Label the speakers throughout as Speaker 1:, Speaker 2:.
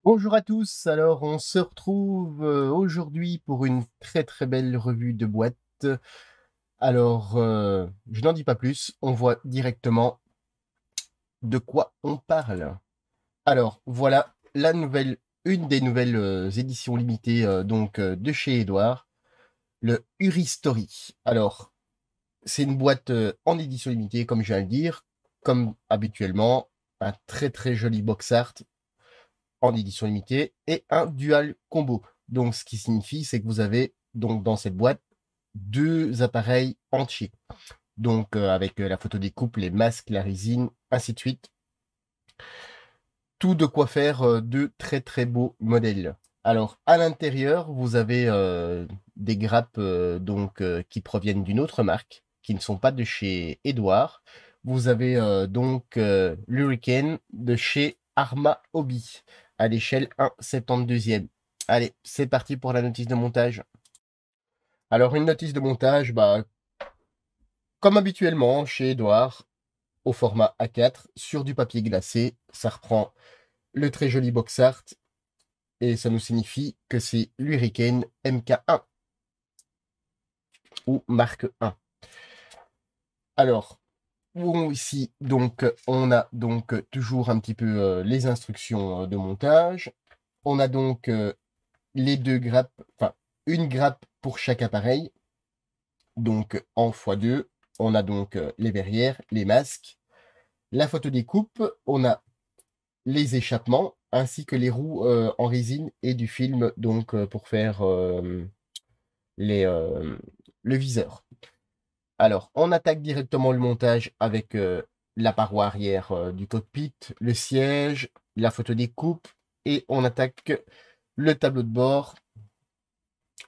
Speaker 1: Bonjour à tous, alors on se retrouve aujourd'hui pour une très très belle revue de boîte. Alors, je n'en dis pas plus, on voit directement de quoi on parle. Alors, voilà une des nouvelles éditions limitées de chez Edouard, le Uri Story. Alors, c'est une boîte en édition limitée, comme je viens de le dire, comme habituellement, un très très joli box art en édition limitée et un dual combo. Donc, ce qui signifie, c'est que vous avez donc dans cette boîte deux appareils entiers. Donc, avec la photo des coupes, les masques, la résine, ainsi de suite. Tout de quoi faire de très très beaux modèles. Alors, à l'intérieur, vous avez des grappes qui proviennent d'une autre marque, qui ne sont pas de chez Edouard. Vous avez l'Hurricane de chez Arma Hobby, à l'échelle 1/72e. Allez, c'est parti pour la notice de montage. Alors, une notice de montage, comme habituellement chez Edouard, au format A4, sur du papier glacé. Ça reprend le très joli box art et ça nous signifie que c'est l'Hurricane MK1 ou Mark 1. Alors, ici, donc, on a donc toujours un petit peu les instructions de montage. On a donc les deux grappes, enfin, une grappe pour chaque appareil, donc en x2. On a donc les verrières, les masques, la photo découpe, on a les échappements, ainsi que les roues en résine et du film donc pour faire les, le viseur. Alors, on attaque directement le montage avec la paroi arrière du cockpit, le siège, la photo découpe et on attaque le tableau de bord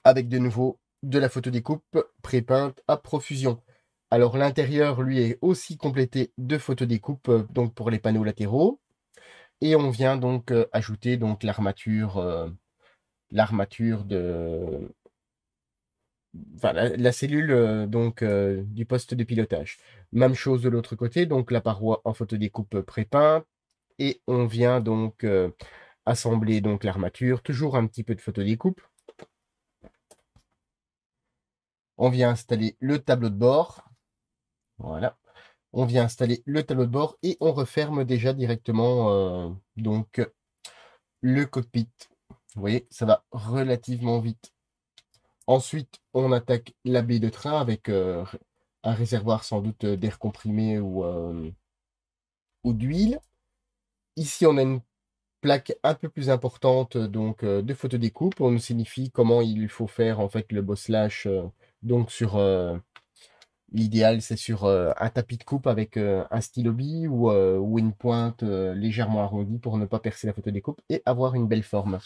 Speaker 1: avec de nouveau de la photo découpe pré-peinte à profusion. Alors l'intérieur, lui, est aussi complété de photos découpe donc pour les panneaux latéraux. Et on vient donc ajouter donc l'armature de, enfin la cellule du poste de pilotage. Même chose de l'autre côté, donc la paroi en photodécoupe pré-peinte et on vient donc assembler donc l'armature, toujours un petit peu de photodécoupe. On vient installer le tableau de bord. Voilà. On vient installer le tableau de bord et on referme déjà directement le cockpit. Vous voyez, ça va relativement vite. Ensuite, on attaque la baie de train avec un réservoir sans doute d'air comprimé ou d'huile. Ici, on a une plaque un peu plus importante de photodécoupe. On nous signifie comment il faut faire en fait le bosselage. Donc sur l'idéal, c'est sur un tapis de coupe avec un stylo bille ou une pointe légèrement arrondie pour ne pas percer la photodécoupe et avoir une belle forme.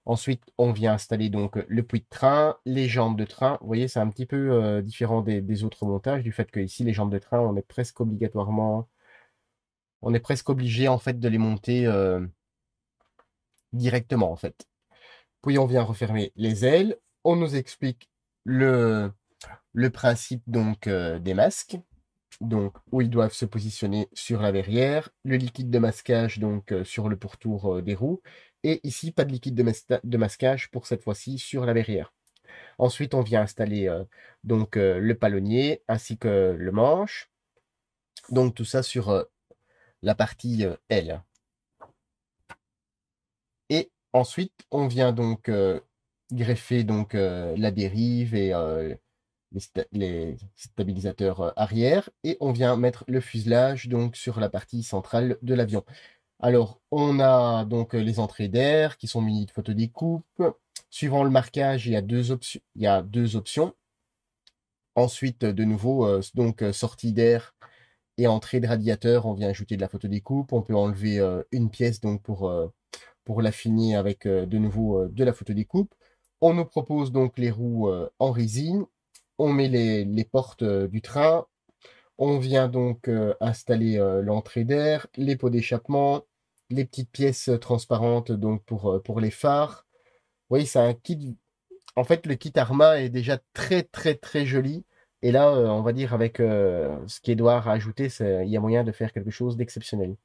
Speaker 1: Ensuite, on vient installer donc le puits de train, les jambes de train. Vous voyez, c'est un petit peu différent des autres montages, du fait que ici, les jambes de train, on est presque obligé en fait de les monter directement en fait. Puis on vient refermer les ailes. On nous explique le, le principe des masques, donc où ils doivent se positionner sur la verrière, le liquide de masquage sur le pourtour des roues, et ici pas de liquide de masquage pour cette fois-ci sur la verrière. Ensuite, on vient installer le palonnier ainsi que le manche. Donc tout ça sur la partie L. Et ensuite, on vient greffer la dérive et les stabilisateurs arrière et on vient mettre le fuselage donc sur la partie centrale de l'avion. Alors, on a donc les entrées d'air qui sont munies de photodécoupe. Suivant le marquage, il y a deux options. Ensuite, de nouveau, sortie d'air et entrée de radiateur, on vient ajouter de la photodécoupe. On peut enlever une pièce pour l'affiner avec de nouveau de la photodécoupe. On nous propose donc les roues en résine. On met les portes du train. On vient donc installer l'entrée d'air, les pots d'échappement, les petites pièces transparentes pour les phares. Vous voyez, c'est un kit. En fait, le kit Arma est déjà très très très joli. Et là, on va dire avec ce qu'Edouard a ajouté, il y a moyen de faire quelque chose d'exceptionnel.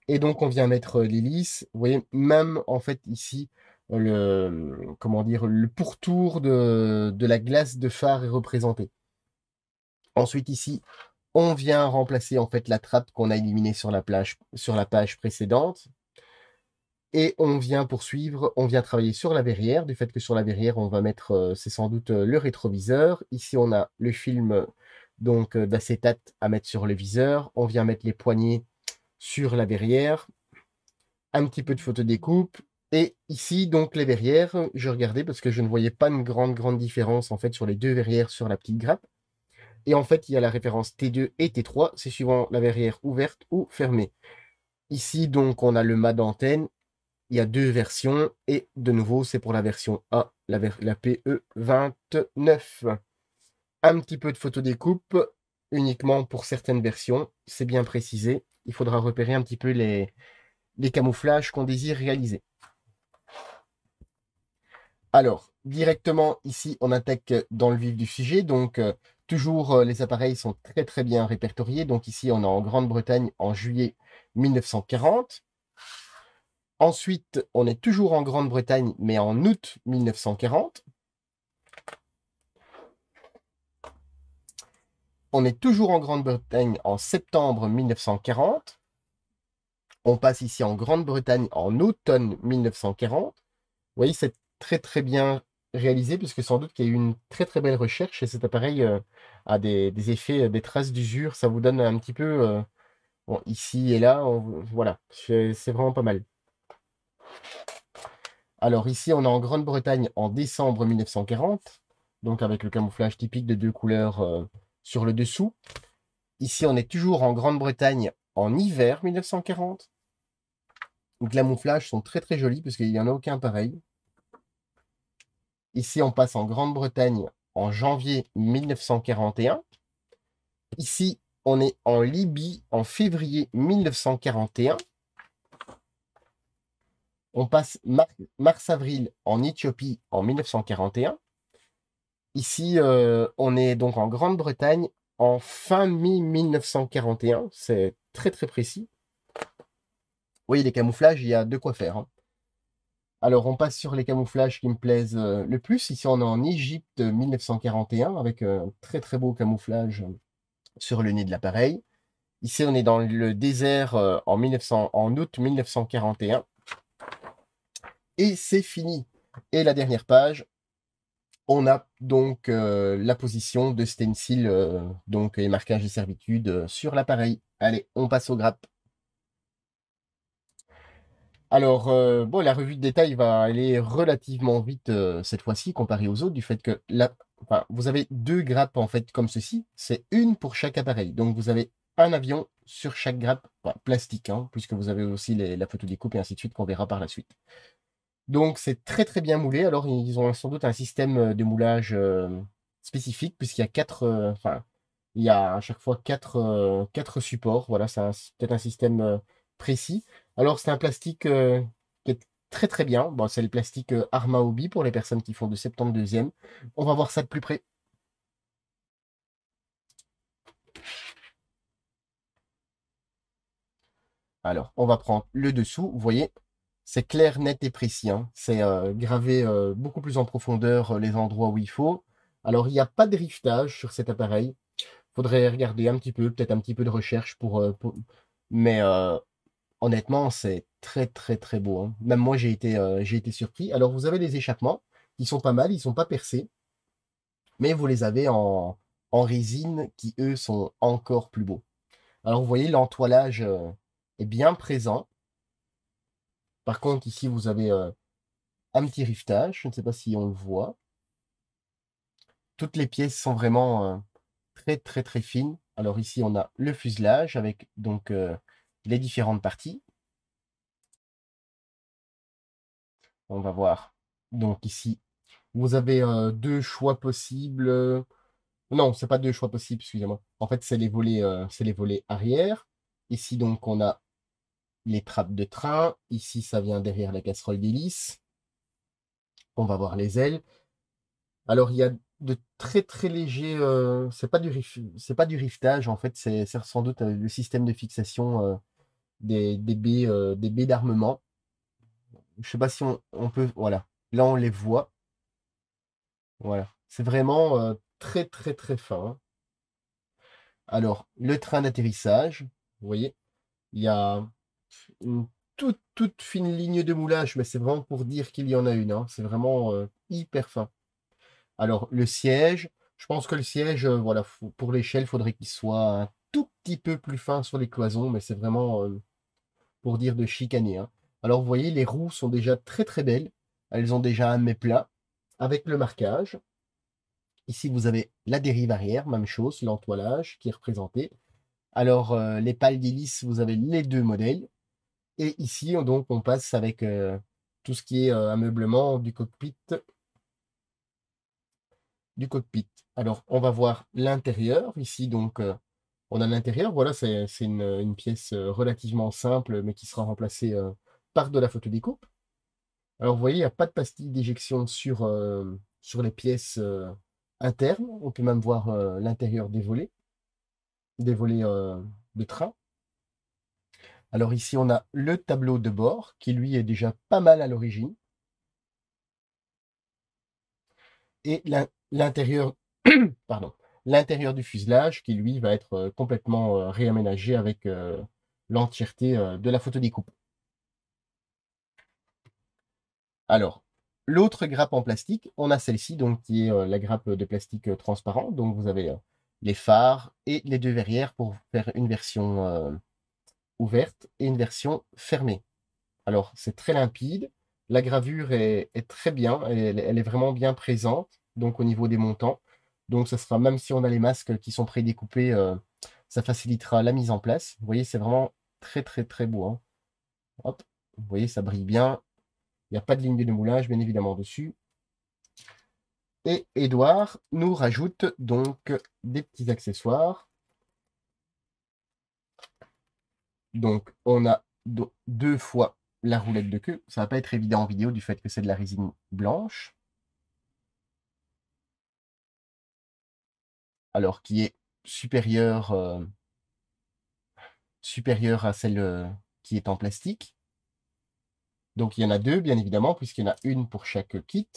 Speaker 1: Et donc on vient mettre l'hélice. Vous voyez, même en fait ici, comment dire, le pourtour de la glace de phare est représenté. Ensuite ici, on vient remplacer en fait la trappe qu'on a éliminée sur la page précédente. Et on vient poursuivre, on vient travailler sur la verrière, du fait que sur la verrière, on va mettre, c'est sans doute le rétroviseur. Ici, on a le film donc d'acétate à mettre sur le viseur. On vient mettre les poignées sur la verrière, un petit peu de photodécoupe. Et ici, donc les verrières, je regardais parce que je ne voyais pas une grande différence en fait sur les deux verrières sur la petite grappe. Et en fait, il y a la référence T2 et T3, c'est suivant la verrière ouverte ou fermée. Ici, donc, on a le mât d'antenne. Il y a deux versions et de nouveau, c'est pour la version A, la PE29. Un petit peu de photodécoupe uniquement pour certaines versions, c'est bien précisé. Il faudra repérer un petit peu les camouflages qu'on désire réaliser. Alors, directement ici, on attaque dans le vif du sujet. Donc, toujours, les appareils sont très bien répertoriés. Donc ici, on est en Grande-Bretagne en juillet 1940. Ensuite, on est toujours en Grande-Bretagne, mais en août 1940. On est toujours en Grande-Bretagne en septembre 1940. On passe ici en Grande-Bretagne en automne 1940. Vous voyez, c'est très bien réalisé, puisque sans doute qu'il y a eu une très belle recherche, et cet appareil a des effets, des traces d'usure. Ça vous donne un petit peu, bon, ici et là, voilà, c'est vraiment pas mal. Alors ici, on est en Grande-Bretagne en décembre 1940, donc avec le camouflage typique de deux couleurs sur le dessous. Ici, on est toujours en Grande-Bretagne en hiver 1940. Les camouflages sont très jolis parce qu'il n'y en a aucun pareil. Ici, on passe en Grande-Bretagne en janvier 1941. Ici, on est en Libye en février 1941. On passe mars-avril en Éthiopie en 1941. Ici, on est donc en Grande-Bretagne en fin mai 1941. C'est très précis. Vous voyez, les camouflages, il y a de quoi faire, hein. Alors, on passe sur les camouflages qui me plaisent le plus. Ici, on est en Égypte 1941 avec un très beau camouflage sur le nez de l'appareil. Ici, on est dans le désert en août 1941. Et c'est fini. Et la dernière page, on a donc la position de stencil, donc les marquages de servitude sur l'appareil. Allez, on passe au grappe. Alors, bon, la revue de détail va aller relativement vite cette fois-ci, comparée aux autres, du fait que enfin, vous avez deux grappes en fait comme ceci, c'est une pour chaque appareil. Donc vous avez un avion sur chaque grappe, enfin, plastique, hein, puisque vous avez aussi la photo découpe et ainsi de suite qu'on verra par la suite. Donc c'est très bien moulé. Alors ils ont sans doute un système de moulage spécifique, puisqu'il y a enfin, il y a à chaque fois quatre supports. Voilà, c'est peut-être un système précis. Alors c'est un plastique qui est très bien. Bon, c'est le plastique Arma Hobby pour les personnes qui font de 72e. On va voir ça de plus près. Alors, on va prendre le dessous. Vous voyez, c'est clair, net et précis, hein. C'est gravé beaucoup plus en profondeur les endroits où il faut. Alors, il n'y a pas de riftage sur cet appareil. Faudrait regarder un petit peu, peut-être un petit peu de recherche mais honnêtement, c'est très beau, hein. Même moi, j'ai été surpris. Alors, vous avez les échappements qui sont pas mal, ils sont pas percés, mais vous les avez en résine qui, eux, sont encore plus beaux. Alors, vous voyez, l'entoilage est bien présent. Par contre, ici, vous avez un petit rivetage. Je ne sais pas si on le voit. Toutes les pièces sont vraiment très fines. Alors ici, on a le fuselage avec donc les différentes parties. On va voir. Donc ici, vous avez deux choix possibles. Non, c'est pas deux choix possibles, excusez-moi. En fait, c'est les volets arrière. Ici, donc, on a les trappes de train. Ici, ça vient derrière la casserole d'hélice. On va voir les ailes. Alors, il y a de très légers. C'est pas du rivetage, en fait, c'est sans doute le système de fixation des baies d'armement. Je sais pas si on peut, voilà. Là, on les voit. Voilà. C'est vraiment très, très, très fin, hein. Alors, le train d'atterrissage, vous voyez, il y a une toute fine ligne de moulage, mais c'est vraiment pour dire qu'il y en a une, hein. C'est vraiment hyper fin. Alors, le siège, je pense que le siège, voilà, pour l'échelle, il faudrait qu'il soit un tout petit peu plus fin sur les cloisons, mais c'est vraiment pour dire de chicaner, hein. Alors, vous voyez, les roues sont déjà très très belles. Elles ont déjà un mets plat avec le marquage. Ici, vous avez la dérive arrière, même chose, l'entoilage qui est représenté. Alors, les pales d'hélice, vous avez les deux modèles. Et ici, donc, on passe avec tout ce qui est ameublement du cockpit. Alors, on va voir l'intérieur. Ici, donc, on a l'intérieur. Voilà, c'est une pièce relativement simple, mais qui sera remplacée par de la photodécoupe. Alors, vous voyez, il n'y a pas de pastille d'éjection sur les pièces internes. On peut même voir l'intérieur des volets de train. Alors ici, on a le tableau de bord, qui lui est déjà pas mal à l'origine. Et l'intérieur, pardon, l'intérieur du fuselage, qui lui va être complètement réaménagé avec l'entièreté de la photodécoupe. Alors, l'autre grappe en plastique, on a celle-ci, donc qui est la grappe de plastique transparent. Donc vous avez les phares et les deux verrières pour faire une version ouverte et une version fermée. Alors, c'est très limpide. La gravure est très bien. Elle est vraiment bien présente, donc au niveau des montants. Donc, ça sera, même si on a les masques qui sont prédécoupés, ça facilitera la mise en place. Vous voyez, c'est vraiment très, très, très beau, hein. Hop, vous voyez, ça brille bien. Il n'y a pas de ligne de moulage, bien évidemment, dessus. Et Edouard nous rajoute donc des petits accessoires. Donc, on a deux fois la roulette de queue. Ça va pas être évident en vidéo du fait que c'est de la résine blanche. Alors qui est supérieure, supérieure à celle qui est en plastique. Donc il y en a deux, bien évidemment, puisqu'il y en a une pour chaque kit.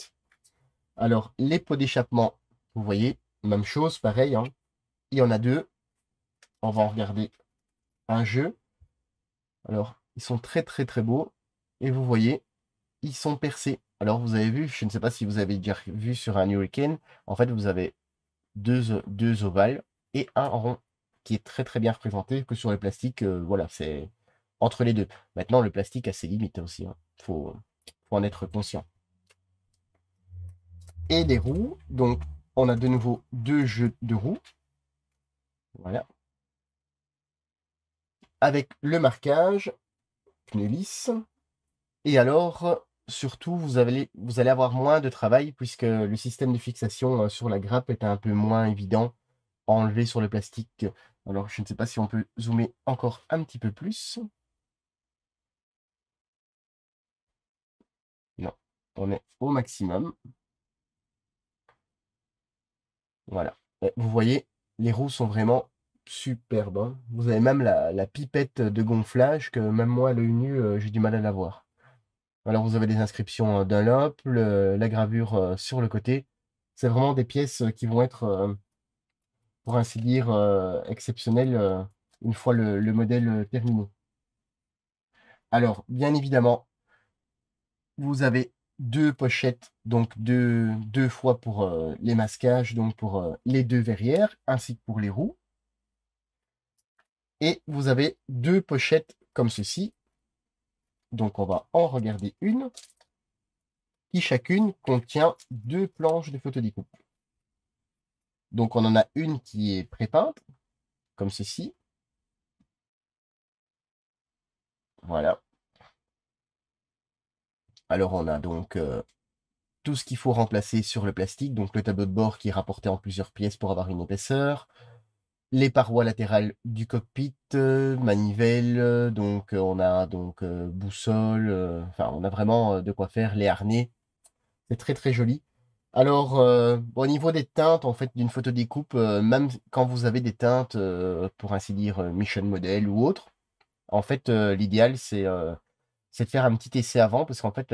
Speaker 1: Alors, les pots d'échappement, vous voyez, même chose, pareil, hein. Il y en a deux. On va en regarder un jeu. Alors, ils sont très très très beaux. Et vous voyez, ils sont percés. Alors, vous avez vu, je ne sais pas si vous avez déjà vu sur un Hurricane, en fait, vous avez deux ovales et un rond qui est très très bien représenté que sur le plastique. Voilà, c'est entre les deux. Maintenant, le plastique a ses limites aussi, hein. Faut en être conscient. Et les roues, donc on a de nouveau deux jeux de roues. Voilà. Avec le marquage, pneu lisse. Et alors, surtout, vous allez avoir moins de travail puisque le système de fixation sur la grappe est un peu moins évident à enlever sur le plastique. Alors, je ne sais pas si on peut zoomer encore un petit peu plus. Non, on est au maximum. Voilà. Et vous voyez, les roues sont vraiment superbes, hein. Vous avez même la pipette de gonflage que même moi, à l'œil nu, j'ai du mal à la voir. Alors, vous avez des inscriptions Dunlop, la gravure sur le côté. C'est vraiment des pièces qui vont être, pour ainsi dire, exceptionnelles une fois le modèle terminé. Alors, bien évidemment, vous avez deux pochettes, donc deux fois pour les masquages, donc pour les deux verrières, ainsi que pour les roues. Et vous avez deux pochettes comme ceci. Donc on va en regarder une, qui chacune contient deux planches de photodécoupe. Donc on en a une qui est pré-peinte, comme ceci. Voilà. Alors on a donc tout ce qu'il faut remplacer sur le plastique, donc le tableau de bord qui est rapporté en plusieurs pièces pour avoir une épaisseur, les parois latérales du cockpit, manivelle, donc on a donc boussole, enfin on a vraiment de quoi faire, les harnais. C'est très très joli. Alors, bon, au niveau des teintes, en fait, d'une photo découpe, même quand vous avez des teintes, pour ainsi dire, Mission Model ou autre, En fait, l'idéal, c'est de faire un petit essai avant parce qu'en fait,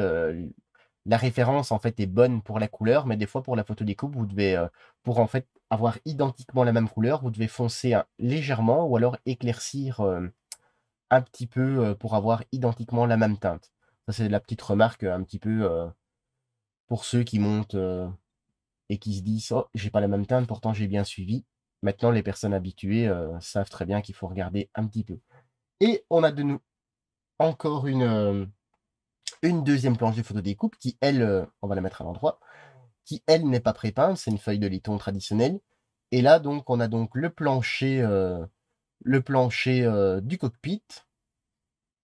Speaker 1: la référence, en fait, est bonne pour la couleur, mais des fois, pour la photo découpe, vous devez, pour, en fait, avoir identiquement la même couleur, vous devez foncer légèrement ou alors éclaircir, un petit peu, pour avoir identiquement la même teinte. Ça, c'est la petite remarque, un petit peu, pour ceux qui montent, et qui se disent: «Oh, j'ai pas la même teinte, pourtant j'ai bien suivi». Maintenant, les personnes habituées, savent très bien qu'il faut regarder un petit peu. Et on a de nou encore une deuxième planche de photo découpe qui, elle, on va la mettre à l'endroit, qui, elle, n'est pas prépeinte, c'est une feuille de laiton traditionnelle. Et là, donc, on a donc le plancher, du cockpit.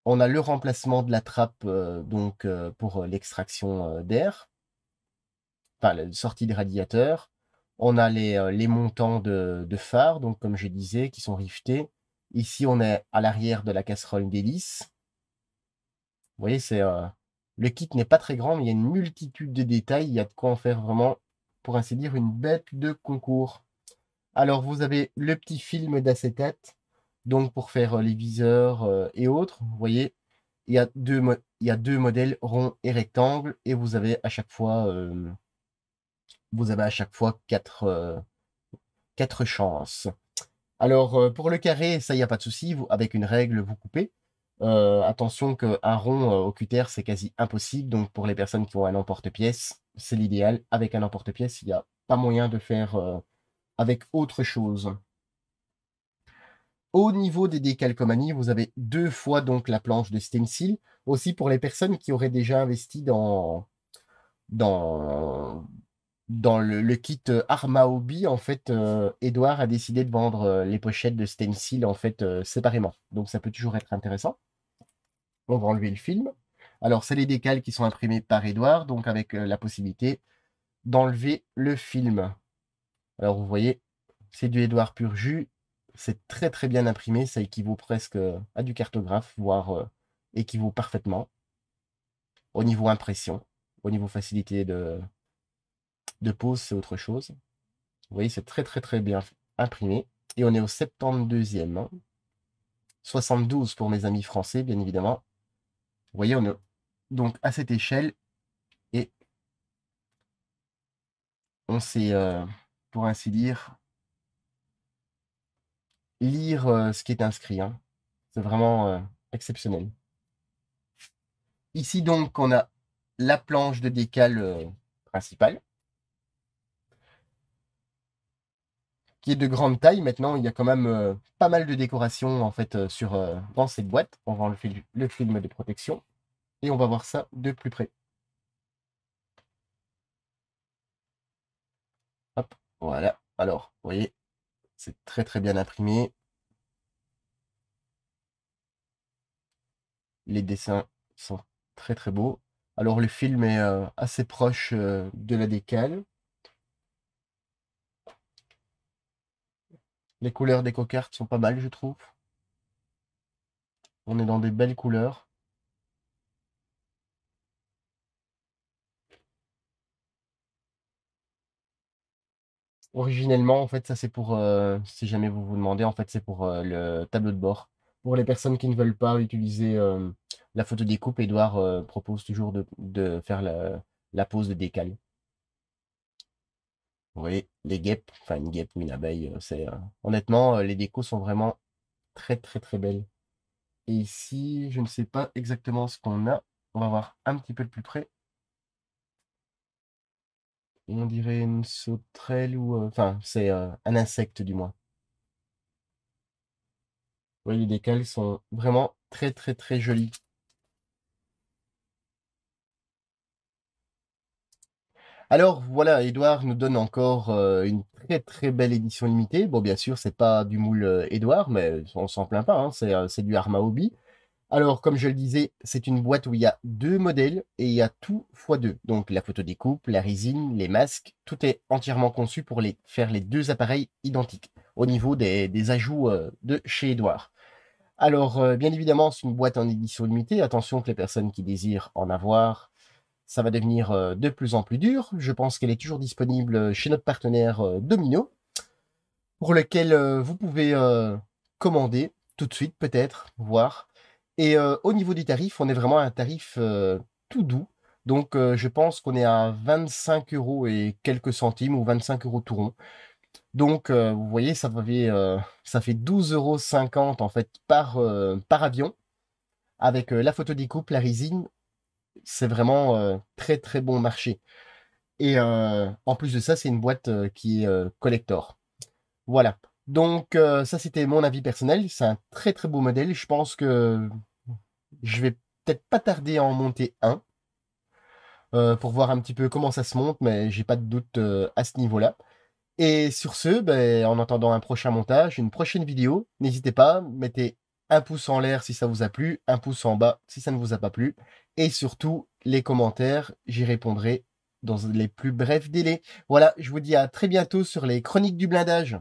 Speaker 1: On a le remplacement de la trappe, donc, pour, l'extraction, d'air, enfin la sortie des radiateurs. On a les montants de phare, donc comme je disais, qui sont rivetés. Ici, on est à l'arrière de la casserole d'hélice. Vous voyez, le kit n'est pas très grand, mais il y a une multitude de détails. Il y a de quoi en faire vraiment, pour ainsi dire, une bête de concours. Alors, vous avez le petit film d'acétate, donc pour faire, les viseurs, et autres. Vous voyez, il y a 2 modèles, rond et rectangle, et vous avez à chaque fois 4 chances. Alors, pour le carré, ça, il y a pas de souci, vous avec une règle, vous coupez. Attention qu'un rond, au cutter, c'est quasi impossible, donc pour les personnes qui ont un emporte-pièce, c'est l'idéal. Avec un emporte-pièce, il y a pas moyen de faire, avec autre chose. Au niveau des décalcomanies, vous avez 2 fois donc la planche de stencil. Aussi pour les personnes qui auraient déjà investi dans dans le kit, Arma Hobby, en fait, Édouard a décidé de vendre, les pochettes de stencil, en fait, séparément. Donc ça peut toujours être intéressant. On va enlever le film. Alors, c'est les décals qui sont imprimés par Édouard, donc avec, la possibilité d'enlever le film. Alors vous voyez, c'est du Édouard pur jus. C'est très, très bien imprimé. Ça équivaut presque, à du cartographe, voire, équivaut parfaitement. Au niveau impression, au niveau facilité de pose, c'est autre chose. Vous voyez, c'est très, très, très bien imprimé. Et on est au 72e, hein. 72 pour mes amis français, bien évidemment. Vous voyez, on est donc à cette échelle et on sait, pour ainsi dire, lire, ce qui est inscrit, hein. C'est vraiment, exceptionnel. Ici donc, on a la planche de décal, principale, qui est de grande taille. Maintenant, il y a quand même, pas mal de décorations en fait, dans cette boîte. On va enlever le film de protection et on va voir ça de plus près. Hop, voilà. Alors, vous voyez, c'est très, très bien imprimé. Les dessins sont très, très beaux. Alors le film est, assez proche, de la décale. Les couleurs des cocartes sont pas mal, je trouve. On est dans des belles couleurs. Originellement, en fait, ça c'est pour, si jamais vous vous demandez, en fait, c'est pour, le tableau de bord. Pour les personnes qui ne veulent pas utiliser, la photo découpe, Édouard, propose toujours de faire la pose de décale. Vous voyez, les guêpes, enfin une guêpe ou une abeille, honnêtement, les décos sont vraiment très, très, très belles. Et ici, je ne sais pas exactement ce qu'on a. On va voir un petit peu de plus près. On dirait une sauterelle ou, enfin, c'est, un insecte du moins. Oui, les décals sont vraiment très, très, très jolis. Alors voilà, Édouard nous donne encore, une très, très belle édition limitée. Bon, bien sûr, c'est pas du moule, Édouard, mais on s'en plaint pas, hein, c'est du Arma Hobby. Alors, comme je le disais, c'est une boîte où il y a 2 modèles et il y a tout fois 2. Donc la photo découpe, la résine, les masques, tout est entièrement conçu pour faire les 2 appareils identiques, au niveau des ajouts, de chez Édouard. Alors, bien évidemment, c'est une boîte en édition limitée. Attention que les personnes qui désirent en avoir, ça va devenir, de plus en plus dur. Je pense qu'elle est toujours disponible, chez notre partenaire, Domino, pour lequel, vous pouvez, commander tout de suite peut-être, voir. Et au niveau du tarif, on est vraiment à un tarif, tout doux. Donc je pense qu'on est à 25 € et quelques centimes ou 25 € tout rond. Donc vous voyez, ça fait 12,50 € en fait par avion avec, la photo découpe, la résine. C'est vraiment, très, très bon marché et en plus de ça, c'est une boîte, qui est, collector. Voilà. Donc ça, c'était mon avis personnel. C'est un très, très beau modèle. Je pense que je vais peut-être pas tarder à en monter un, pour voir un petit peu comment ça se monte, mais j'ai pas de doute, à ce niveau-là. Et sur ce, beh, en attendant un prochain montage, une prochaine vidéo, n'hésitez pas, mettez un pouce en l'air si ça vous a plu, un pouce en bas si ça ne vous a pas plu, et surtout les commentaires, j'y répondrai dans les plus brefs délais. Voilà, je vous dis à très bientôt sur les Chroniques du blindage.